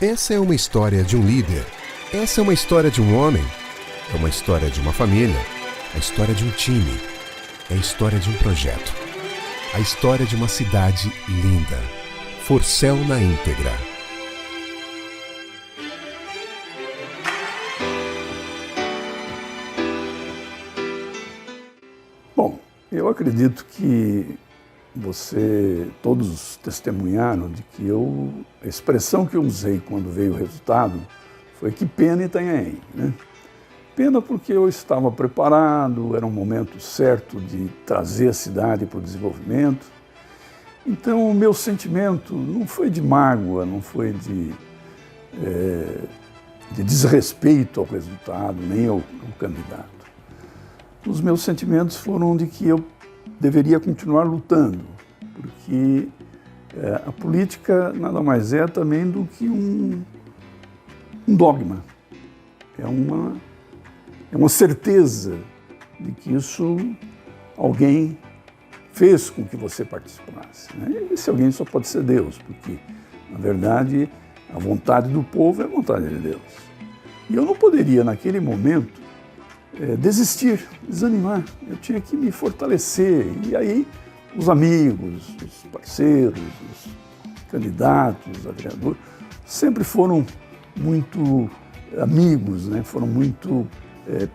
Essa é uma história de um líder. Essa é uma história de um homem. É uma história de uma família. A história de um time. É a história de um projeto. A história de uma cidade linda. Forcel na íntegra. Bom, eu acredito que todos testemunharam de que a expressão que eu usei quando veio o resultado foi que pena Itanhaém, né? Pena porque eu estava preparado, era um momento certo de trazer a cidade para o desenvolvimento. Então o meu sentimento não foi de mágoa, não foi de desrespeito ao resultado, nem ao candidato. Os meus sentimentos foram de que eu deveria continuar lutando, porque a política nada mais é também do que um dogma. É uma certeza de que isso alguém fez com que você participasse, né? E esse alguém só pode ser Deus, porque, na verdade, a vontade do povo é a vontade de Deus. E eu não poderia, naquele momento, desistir, desanimar. Eu tinha que me fortalecer. E aí, os amigos, os parceiros, os candidatos, os vereadores, sempre foram muito amigos, né? Foram muito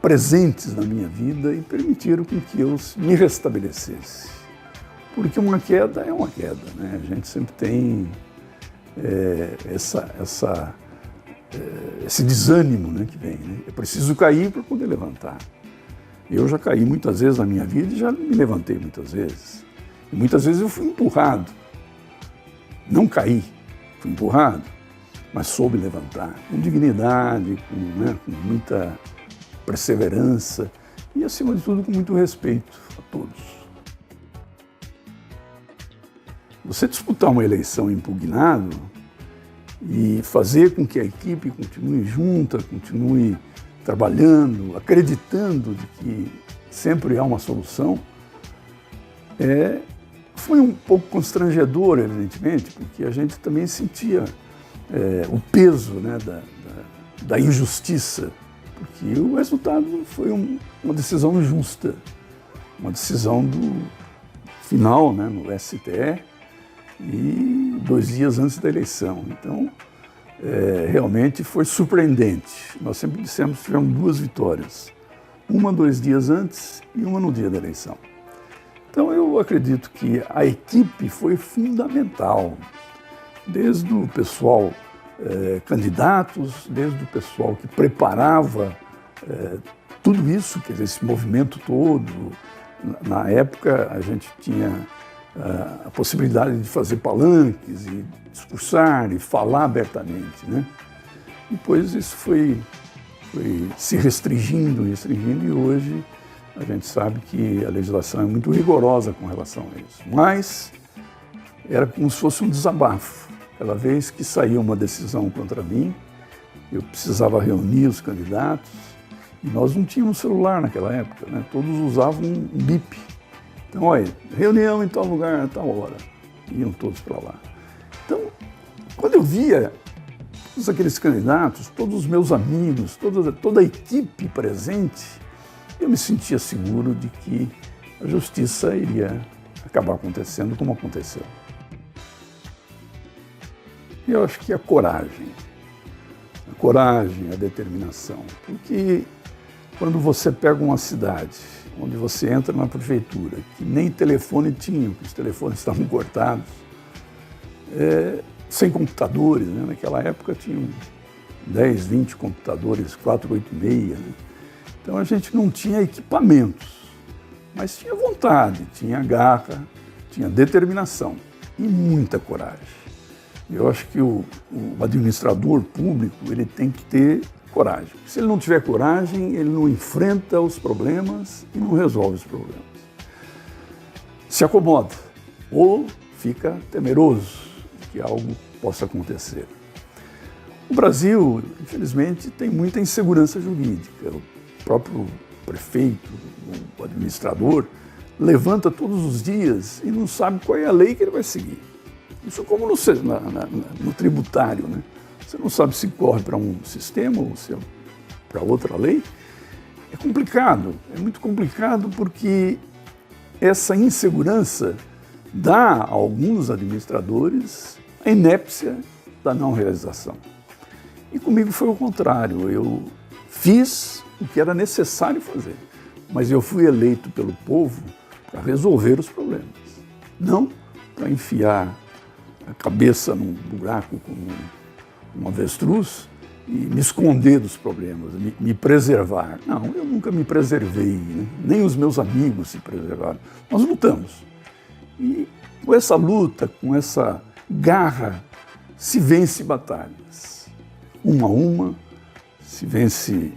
presentes na minha vida e permitiram que eu me restabelecesse. Porque uma queda é uma queda, né? A gente sempre tem esse desânimo, né, que vem, né? É preciso cair para poder levantar. Eu já caí muitas vezes na minha vida e já me levantei muitas vezes. E muitas vezes eu fui empurrado. Não caí, fui empurrado, mas soube levantar. Com dignidade, com muita perseverança e, acima de tudo, com muito respeito a todos. Você disputar uma eleição impugnado e fazer com que a equipe continue junta, continue trabalhando, acreditando de que sempre há uma solução, foi um pouco constrangedor, evidentemente, porque a gente também sentia o peso, né, da injustiça, porque o resultado foi uma decisão justa, uma decisão do final, né, no STE, e 2 dias antes da eleição. Então, realmente foi surpreendente. Nós sempre dissemos que tivemos 2 vitórias. Uma 2 dias antes e uma no dia da eleição. Então, eu acredito que a equipe foi fundamental. Desde o pessoal candidatos, desde o pessoal que preparava tudo isso, quer dizer, esse movimento todo. Na época, a gente tinha a possibilidade de fazer palanques e discursar e falar abertamente, né? Depois isso foi se restringindo e hoje a gente sabe que a legislação é muito rigorosa com relação a isso. Mas era como se fosse um desabafo. Cada vez que saía uma decisão contra mim, eu precisava reunir os candidatos e nós não tínhamos celular naquela época, né? Todos usavam um bip. Então, olha, reunião em tal lugar, a tal hora. Iam todos para lá. Então, quando eu via todos aqueles candidatos, todos os meus amigos, toda a equipe presente, eu me sentia seguro de que a justiça iria acabar acontecendo como aconteceu. E eu acho que a coragem, a determinação, porque quando você pega uma cidade onde você entra na prefeitura, que nem telefone tinha, porque os telefones estavam cortados, sem computadores, né? Naquela época tinham 10, 20 computadores, 486, né? Então a gente não tinha equipamentos, mas tinha vontade, tinha garra, tinha determinação e muita coragem. Eu acho que o administrador público ele tem que ter coragem. Se ele não tiver coragem, ele não enfrenta os problemas e não resolve os problemas. Se acomoda ou fica temeroso de que algo possa acontecer. O Brasil, infelizmente, tem muita insegurança jurídica. O próprio prefeito, o administrador, levanta todos os dias e não sabe qual é a lei que ele vai seguir. Isso como no tributário, né? você não sabe se corre para um sistema ou se é para outra lei. É complicado, é muito complicado porque essa insegurança dá a alguns administradores a inépcia da não realização. E comigo foi o contrário, eu fiz o que era necessário fazer, mas eu fui eleito pelo povo para resolver os problemas, não para enfiar a cabeça num buraco com um avestruz e me esconder dos problemas, me preservar. Não, eu nunca me preservei, né? Nem os meus amigos se preservaram. Nós lutamos. E com essa luta, com essa garra, se vence batalhas. Uma a uma, se vence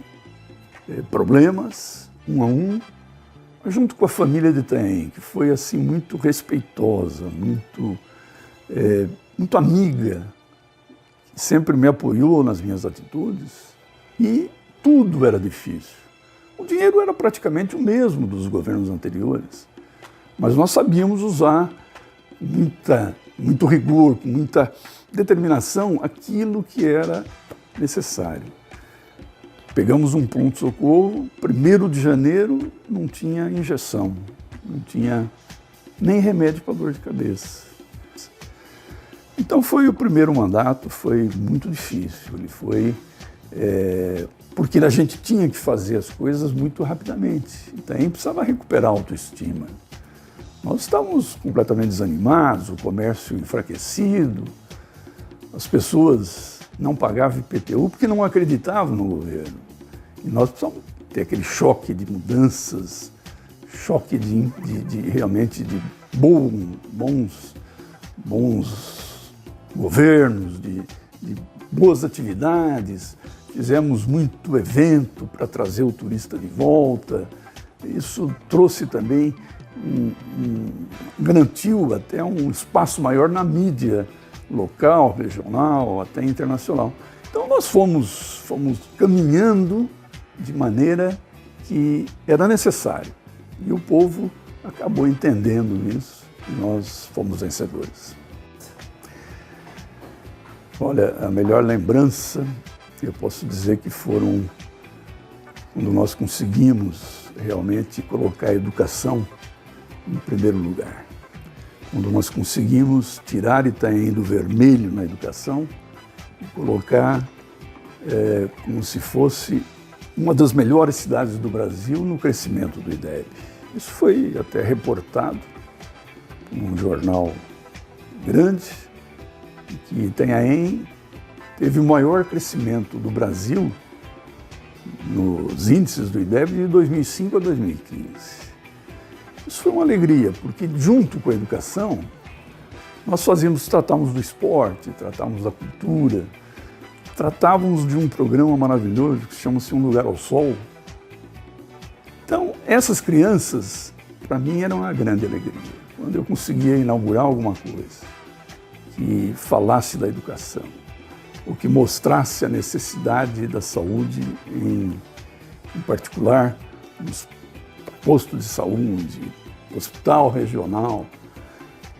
problemas, um a um, junto com a família de Itaém, que foi assim muito respeitosa, muito amiga, sempre me apoiou nas minhas atitudes, e tudo era difícil. O dinheiro era praticamente o mesmo dos governos anteriores, mas nós sabíamos usar muito rigor, com muita determinação, aquilo que era necessário. Pegamos um pronto-socorro, 1º de janeiro não tinha injeção, não tinha nem remédio para dor de cabeça. Então foi o primeiro mandato, foi muito difícil, ele foi porque a gente tinha que fazer as coisas muito rapidamente, então precisava recuperar a autoestima. Nós estávamos completamente desanimados, o comércio enfraquecido, as pessoas não pagavam IPTU porque não acreditavam no governo. E nós precisamos ter aquele choque de mudanças, choque realmente de bons governos, de boas atividades. Fizemos muito evento para trazer o turista de volta. Isso trouxe também, garantiu até um espaço maior na mídia local, regional, até internacional. Então nós fomos caminhando de maneira que era necessário. E o povo acabou entendendo isso e nós fomos vencedores. Olha, a melhor lembrança, eu posso dizer que foram quando nós conseguimos realmente colocar a educação em primeiro lugar. Quando nós conseguimos tirar Itaém do vermelho na educação e colocar como se fosse uma das melhores cidades do Brasil no crescimento do IDEB. Isso foi até reportado num jornal grande, que Itanhaém teve o maior crescimento do Brasil nos índices do IDEB de 2005 a 2015. Isso foi uma alegria, porque junto com a educação, nós tratávamos do esporte, tratávamos da cultura, tratávamos de um programa maravilhoso que chama-se Um Lugar ao Sol. Então, essas crianças, para mim, eram uma grande alegria. Quando eu conseguia inaugurar alguma coisa que falasse da educação, ou que mostrasse a necessidade da saúde, em particular nos postos de saúde, hospital regional,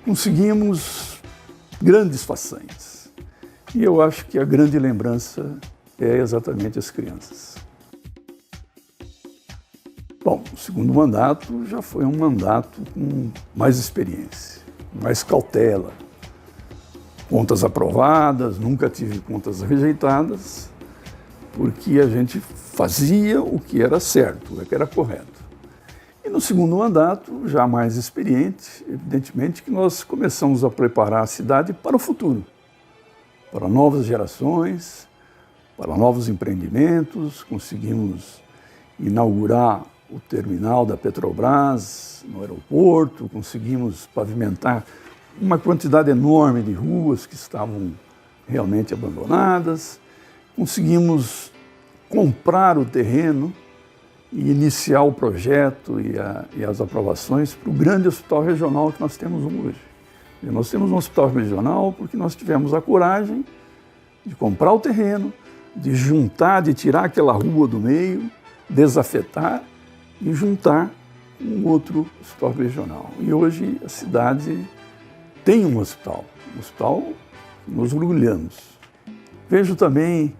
conseguimos grandes façanhas. E eu acho que a grande lembrança é exatamente as crianças. Bom, o segundo mandato já foi um mandato com mais experiência, mais cautela. Contas aprovadas, nunca tive contas rejeitadas, porque a gente fazia o que era certo, o que era correto. E no segundo mandato, já mais experiente, evidentemente que nós começamos a preparar a cidade para o futuro, para novas gerações, para novos empreendimentos. Conseguimos inaugurar o terminal da Petrobras no aeroporto, conseguimos pavimentar uma quantidade enorme de ruas que estavam realmente abandonadas, conseguimos comprar o terreno e iniciar o projeto e as aprovações para o grande hospital regional que nós temos hoje. E nós temos um hospital regional porque nós tivemos a coragem de comprar o terreno, de juntar, de tirar aquela rua do meio, desafetar e juntar um outro hospital regional. E hoje a cidade tem um hospital que nos orgulhamos. Vejo também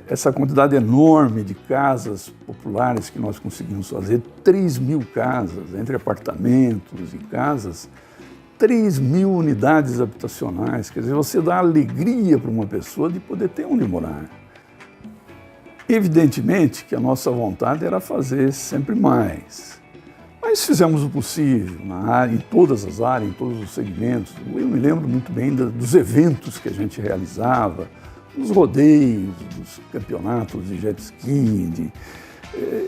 essa quantidade enorme de casas populares que nós conseguimos fazer, 3.000 casas, entre apartamentos e casas, 3.000 unidades habitacionais. Quer dizer, você dá alegria para uma pessoa de poder ter onde morar. Evidentemente que a nossa vontade era fazer sempre mais. Mas fizemos o possível, em todas as áreas, em todos os segmentos. Eu me lembro muito bem dos eventos que a gente realizava, dos rodeios, dos campeonatos de jet ski,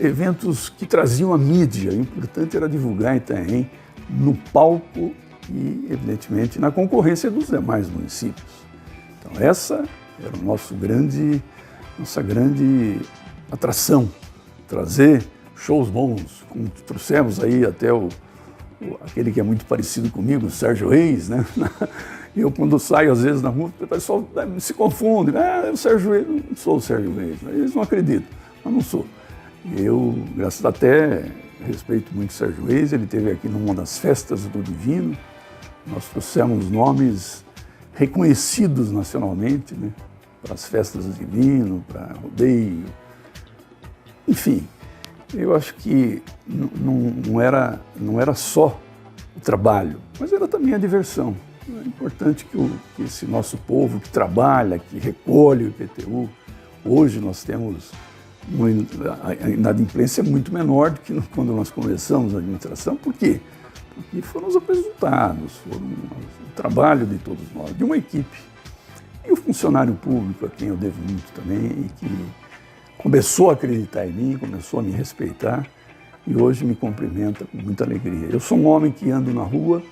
eventos que traziam a mídia. O importante era divulgar Itanhaém no palco e, evidentemente, na concorrência dos demais municípios. Então, essa era nossa grande atração, trazer shows bons, como trouxemos aí até aquele que é muito parecido comigo, o Sérgio Reis, né? Eu, quando saio, às vezes, na rua, o pessoal se confunde. É o Sérgio Reis. Não sou o Sérgio Reis. Eles não acreditam, mas não sou. Eu, graças até, respeito muito o Sérgio Reis. Ele esteve aqui numa das festas do Divino. Nós trouxemos nomes reconhecidos nacionalmente, né? Para as festas do Divino, para rodeio. Enfim, eu acho que não era só o trabalho, mas era também a diversão. É importante que esse nosso povo que trabalha, que recolhe o IPTU, hoje nós temos a inadimplência muito menor do que quando nós começamos a administração. Por quê? Porque foram os resultados, foram o trabalho de todos nós, de uma equipe. E o funcionário público, a quem eu devo muito também, e que começou a acreditar em mim, começou a me respeitar, e hoje me cumprimenta com muita alegria. Eu sou um homem que ando na rua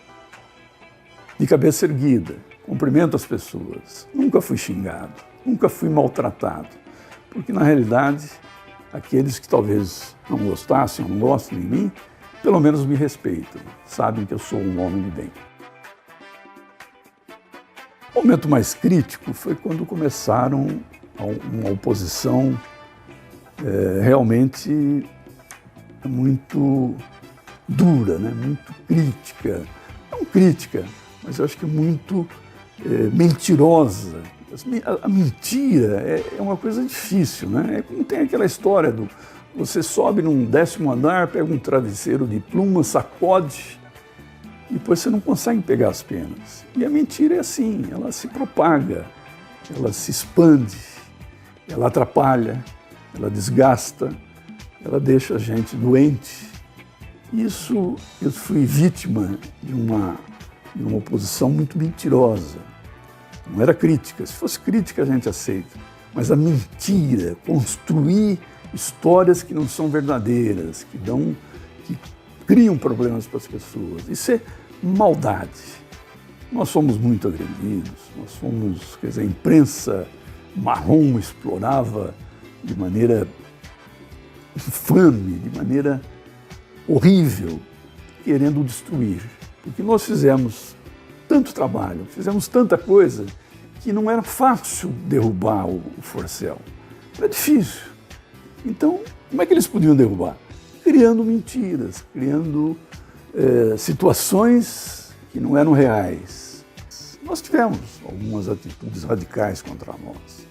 de cabeça erguida, cumprimento as pessoas, nunca fui xingado, nunca fui maltratado, porque na realidade aqueles que talvez não gostassem ou não gostem de mim, pelo menos me respeitam, sabem que eu sou um homem de bem. O momento mais crítico foi quando começaram uma oposição realmente muito dura, né? Muito crítica, não crítica, mas eu acho que muito mentirosa. A mentira é uma coisa difícil, né? É como tem aquela história do você sobe num 10º andar, pega um travesseiro de pluma, sacode, e depois você não consegue pegar as penas. E a mentira é assim, ela se propaga, ela se expande, ela atrapalha, ela desgasta, ela deixa a gente doente. Isso, eu fui vítima de uma oposição muito mentirosa. Não era crítica. Se fosse crítica, a gente aceita. Mas a mentira, construir histórias que não são verdadeiras, que criam problemas para as pessoas. Isso é maldade. Nós somos muito agredidos, a imprensa marrom explorava de maneira infame, de maneira horrível, querendo destruir. Porque nós fizemos tanto trabalho, fizemos tanta coisa, que não era fácil derrubar o Forcel. Era difícil. Então, como é que eles podiam derrubar? Criando mentiras, criando situações que não eram reais. Nós tivemos algumas atitudes radicais contra nós.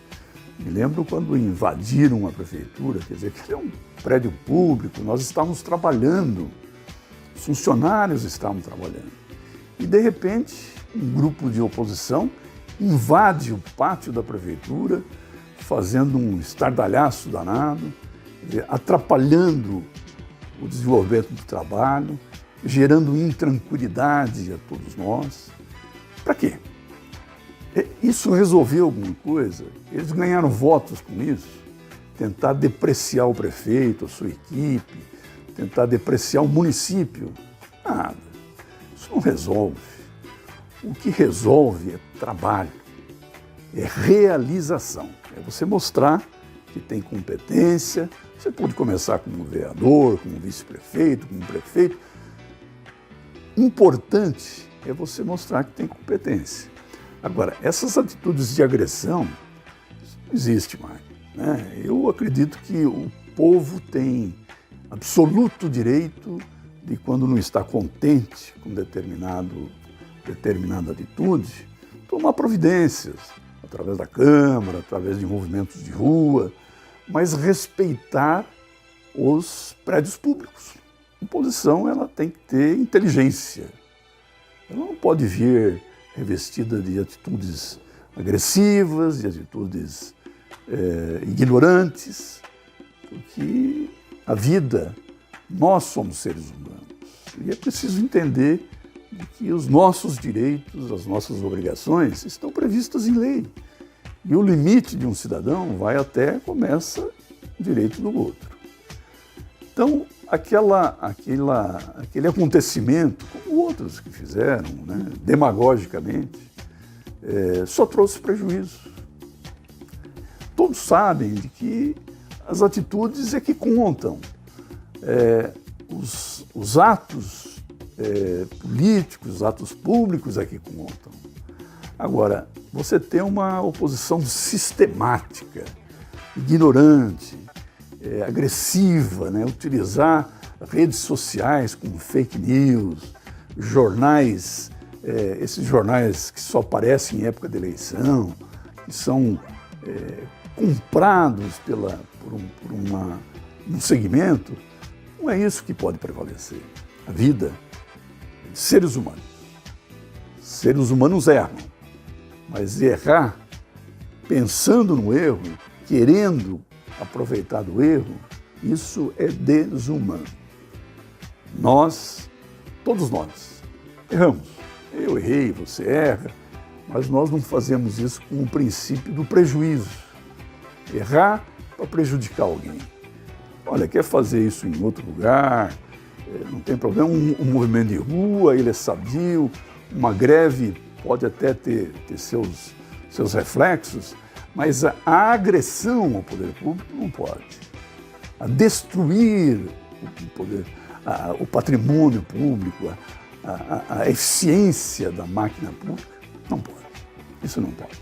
Me lembro quando invadiram a prefeitura, quer dizer, que é um prédio público, nós estávamos trabalhando, os funcionários estavam trabalhando. E, de repente, um grupo de oposição invade o pátio da prefeitura, fazendo um estardalhaço danado, quer dizer, atrapalhando o desenvolvimento do trabalho, gerando intranquilidade a todos nós. Para quê? Isso resolveu alguma coisa? Eles ganharam votos com isso? Tentar depreciar o prefeito, a sua equipe, tentar depreciar o município? Nada. Isso não resolve. O que resolve é trabalho, é realização. É você mostrar que tem competência. Você pode começar como vereador, como vice-prefeito, como prefeito. Importante é você mostrar que tem competência. Agora, essas atitudes de agressão não existem mais, né? Eu acredito que o povo tem absoluto direito de, quando não está contente com determinada atitude, tomar providências através da Câmara, através de movimentos de rua, mas respeitar os prédios públicos. A oposição ela tem que ter inteligência. Ela não pode vir revestida de atitudes agressivas, de atitudes ignorantes, porque a vida, nós somos seres humanos. E é preciso entender que os nossos direitos, as nossas obrigações estão previstas em lei. E o limite de um cidadão vai até, começa o direito do outro. Então, aquele acontecimento, como outros que fizeram, né, demagogicamente, só trouxe prejuízo. Todos sabem de que as atitudes é que contam. Os atos políticos, os atos públicos é que contam. Agora, você tem uma oposição sistemática, ignorante, agressiva, né? Utilizar redes sociais com fake news, jornais, esses jornais que só aparecem em época de eleição, que são comprados por um segmento, não é isso que pode prevalecer. A vida de seres humanos. Seres humanos erram, mas errar pensando no erro, querendo aproveitar do erro, isso é desumano. Todos nós, erramos. Eu errei, você erra, mas nós não fazemos isso com o princípio do prejuízo. Errar para prejudicar alguém. Olha, quer fazer isso em outro lugar, não tem problema, um movimento de rua, ele é sadio, uma greve pode até ter seus reflexos, mas a agressão ao poder público não pode. A destruir o patrimônio público, a eficiência da máquina pública, não pode. Isso não pode.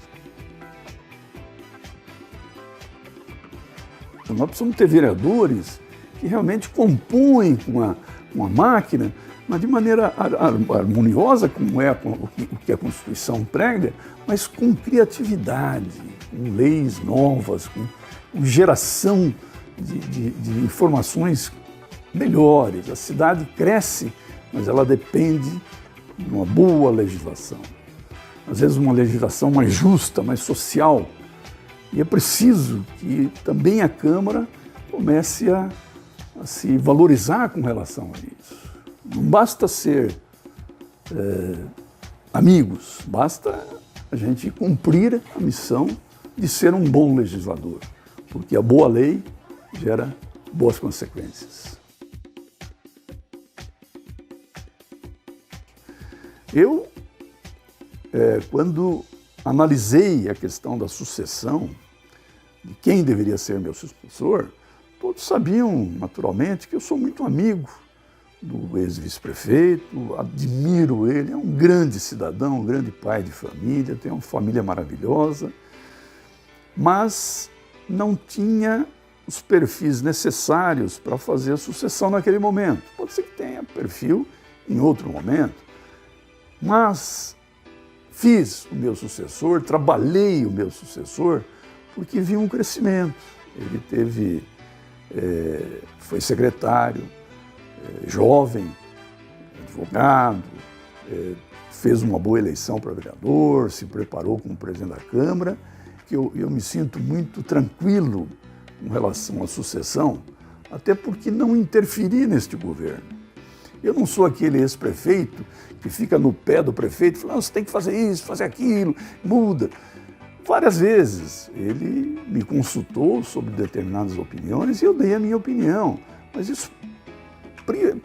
Nós precisamos ter vereadores que realmente compõem com a máquina, mas de maneira harmoniosa, como é o que a Constituição prega, mas com criatividade, com leis novas, com geração de informações melhores. A cidade cresce, mas ela depende de uma boa legislação. Às vezes uma legislação mais justa, mais social. E é preciso que também a Câmara comece a se valorizar com relação a isso. Não basta ser amigos, basta a gente cumprir a missão de ser um bom legislador, porque a boa lei gera boas consequências. Eu, quando analisei a questão da sucessão, de quem deveria ser meu sucessor, todos sabiam, naturalmente, que eu sou muito amigo do ex-vice-prefeito, admiro ele, é um grande cidadão, um grande pai de família, tem uma família maravilhosa, mas não tinha os perfis necessários para fazer a sucessão naquele momento. Pode ser que tenha perfil em outro momento, mas fiz o meu sucessor, trabalhei o meu sucessor, porque vi um crescimento. Ele foi secretário, jovem, advogado, fez uma boa eleição para vereador, se preparou como presidente da Câmara, que eu me sinto muito tranquilo com relação à sucessão, até porque não interferi neste governo. Eu não sou aquele ex-prefeito que fica no pé do prefeito e fala, você tem que fazer isso, fazer aquilo, muda. Várias vezes ele me consultou sobre determinadas opiniões e eu dei a minha opinião, mas isso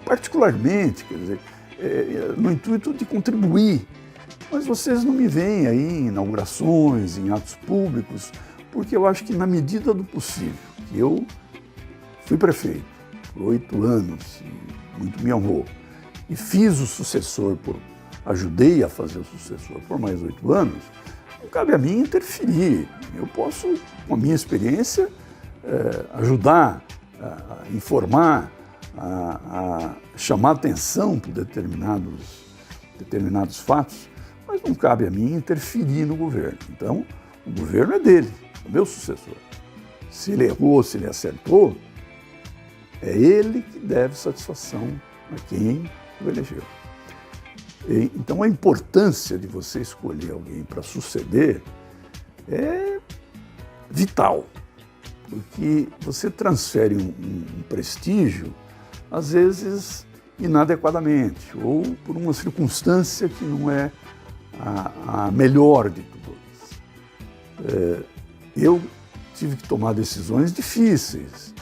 particularmente, quer dizer, no intuito de contribuir. Mas vocês não me veem aí em inaugurações, em atos públicos, porque eu acho que na medida do possível, que eu fui prefeito por 8 anos, e muito me honrou, e fiz o sucessor, ajudei a fazer o sucessor por mais 8 anos, não cabe a mim interferir. Eu posso, com a minha experiência, ajudar a informar, a chamar atenção para determinados fatos, mas não cabe a mim interferir no governo. Então, O governo é dele, o meu sucessor. Se ele errou, se ele acertou, é ele que deve satisfação a quem o elegeu. Então, a importância de você escolher alguém para suceder é vital, porque você transfere um prestígio, às vezes inadequadamente, ou por uma circunstância que não é a melhor de todas. Eu tive que tomar decisões difíceis,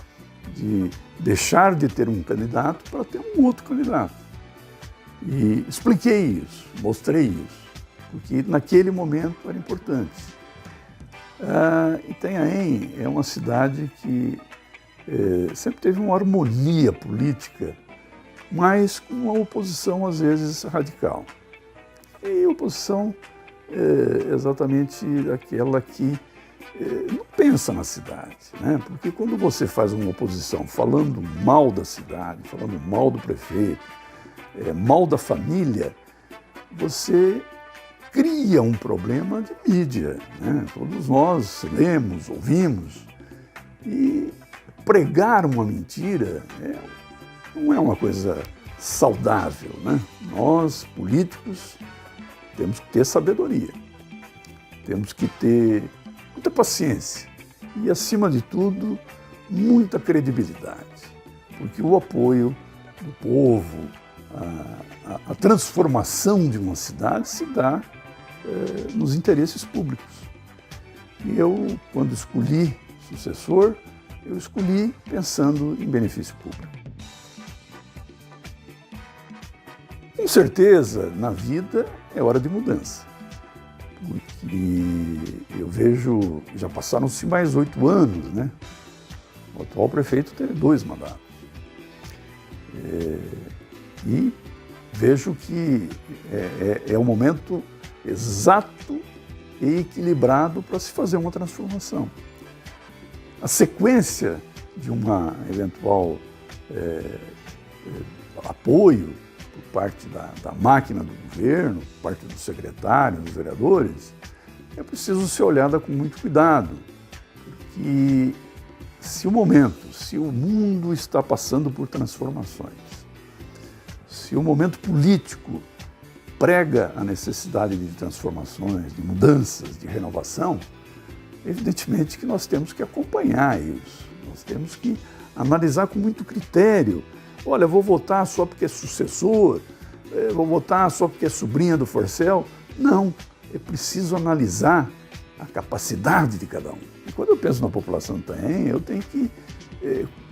de deixar de ter um candidato para ter um outro candidato. E expliquei isso, mostrei isso, porque naquele momento era importante. Itanhaém é uma cidade que sempre teve uma harmonia política, mas com uma oposição, às vezes, radical. E a oposição é exatamente aquela que não pensa na cidade, né? Porque quando você faz uma oposição falando mal da cidade, falando mal do prefeito, mal da família, você cria um problema de mídia, né? Todos nós lemos, ouvimos, e pregar uma mentira não é uma coisa saudável, né? Nós, políticos, temos que ter sabedoria, temos que ter muita paciência e, acima de tudo, muita credibilidade, porque o apoio do povo, a transformação de uma cidade se dá nos interesses públicos. E eu, quando escolhi sucessor, eu escolhi pensando em benefício público. Com certeza, na vida é hora de mudança, porque eu vejo, já passaram-se mais 8 anos, né? O atual prefeito teve 2 mandatos. E vejo que é o momento exato e equilibrado para se fazer uma transformação. A sequência de uma eventual apoio por parte da máquina do governo, por parte dos secretários, dos vereadores, é preciso ser olhada com muito cuidado, porque se o mundo está passando por transformações, se o momento político prega a necessidade de transformações, de mudanças, de renovação, evidentemente que nós temos que acompanhar isso, nós temos que analisar com muito critério. Olha, vou votar só porque é sucessor, vou votar só porque é sobrinha do Forcel. Não, é preciso analisar a capacidade de cada um. E quando eu penso na população de Itanhaém, eu tenho que,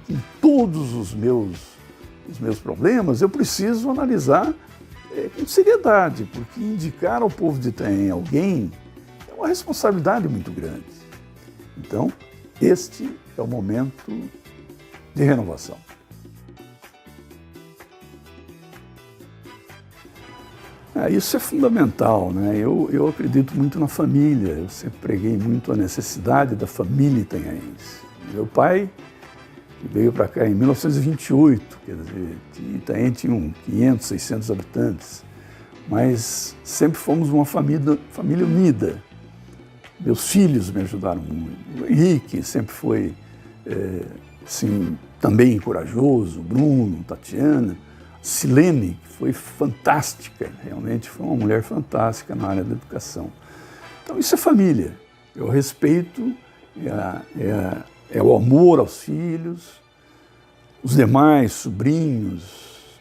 em todos os meus problemas, eu preciso analisar com seriedade, porque indicar ao povo de Itanhaém alguém é uma responsabilidade muito grande. Então, este é o momento de renovação. Isso é fundamental, né? Eu acredito muito na família, eu sempre preguei muito a necessidade da família itanhaense. Meu pai, que veio para cá em 1928, quer dizer, Itanhaém tinha 500, 600 habitantes, mas sempre fomos uma família unida. Meus filhos me ajudaram muito. O Henrique sempre foi, assim, também corajoso, Bruno, Tatiana. Silene, que foi fantástica, realmente foi uma mulher fantástica na área da educação. Então isso é família, é o respeito, é o amor aos filhos, os demais sobrinhos,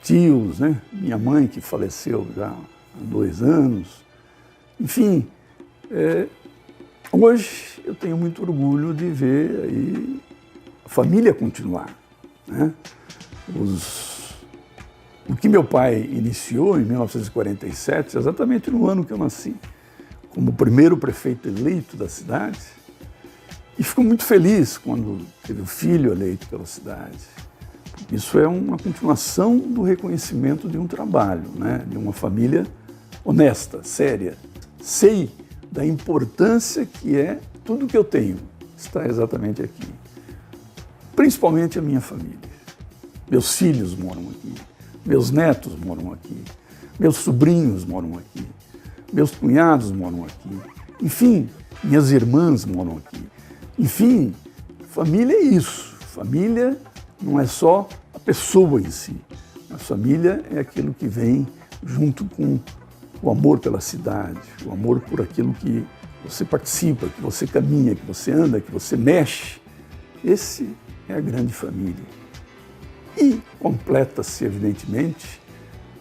tios, né? Minha mãe que faleceu já há 2 anos. Enfim, hoje eu tenho muito orgulho de ver aí a família continuar, né? O que meu pai iniciou em 1947, exatamente no ano que eu nasci, como primeiro prefeito eleito da cidade, e ficou muito feliz quando teve o filho eleito pela cidade. Isso é uma continuação do reconhecimento de um trabalho, né? De uma família honesta, séria. Sei da importância que é tudo que eu tenho, está exatamente aqui. Principalmente a minha família. Meus filhos moram aqui. Meus netos moram aqui, meus sobrinhos moram aqui, meus cunhados moram aqui. Enfim, minhas irmãs moram aqui. Enfim, família é isso. Família não é só a pessoa em si. A família é aquilo que vem junto com o amor pela cidade, o amor por aquilo que você participa, que você caminha, que você anda, que você mexe. Esse é a grande família. E completa-se, evidentemente,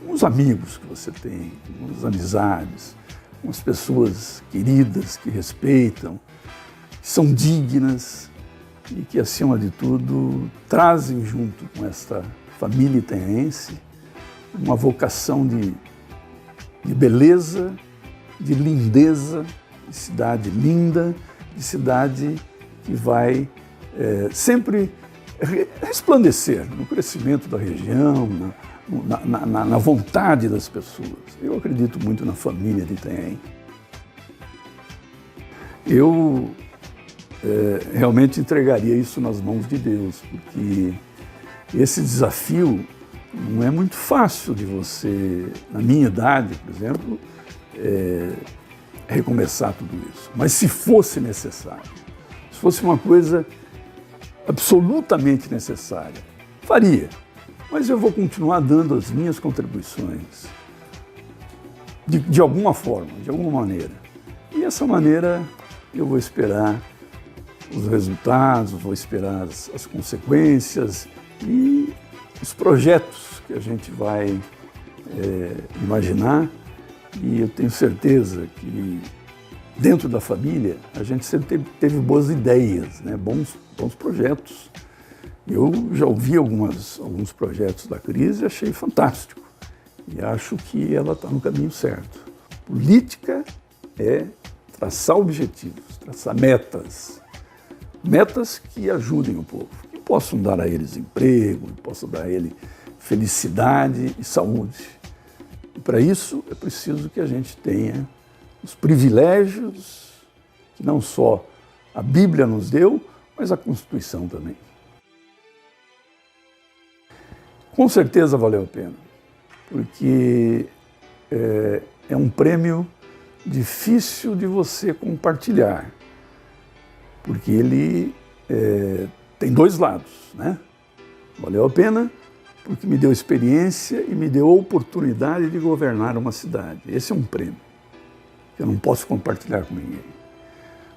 com os amigos que você tem, com as amizades, com as pessoas queridas que respeitam, que são dignas e que, acima de tudo, trazem junto com esta família itanhaense uma vocação de beleza, de lindeza, de cidade linda, de cidade que vai sempre resplandecer no crescimento da região, na vontade das pessoas. Eu acredito muito na família de Itanhaém. Eu realmente entregaria isso nas mãos de Deus, porque esse desafio não é muito fácil de você, na minha idade, por exemplo, recomeçar tudo isso. Mas se fosse necessário, se fosse uma coisa absolutamente necessária, faria. Mas eu vou continuar dando as minhas contribuições de alguma forma, de alguma maneira. E essa maneira eu vou esperar os resultados, vou esperar as consequências e os projetos que a gente vai imaginar. E eu tenho certeza que dentro da família a gente sempre teve boas ideias, né? bons projetos. Eu já ouvi alguns projetos da Cris e achei fantástico. E acho que ela está no caminho certo. Política é traçar objetivos, traçar metas. Metas que ajudem o povo, que possam dar a eles emprego, que possam dar a eles felicidade e saúde. E para isso é preciso que a gente tenha os privilégios que não só a Bíblia nos deu, mas a Constituição também. Com certeza valeu a pena, porque é um prêmio difícil de você compartilhar, porque ele tem dois lados, né? Valeu a pena porque me deu experiência e me deu a oportunidade de governar uma cidade. Esse é um prêmio que eu não posso compartilhar com ninguém.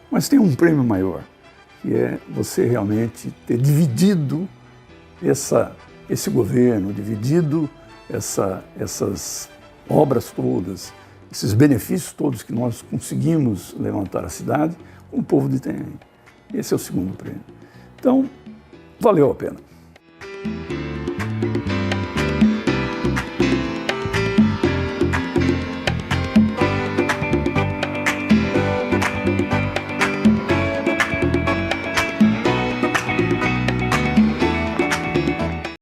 Mas tem um prêmio maior, que é você realmente ter dividido esse governo, dividido essas obras todas, esses benefícios todos que nós conseguimos levantar a cidade com o povo de Itanhaém. Esse é o segundo prêmio. Então, valeu a pena.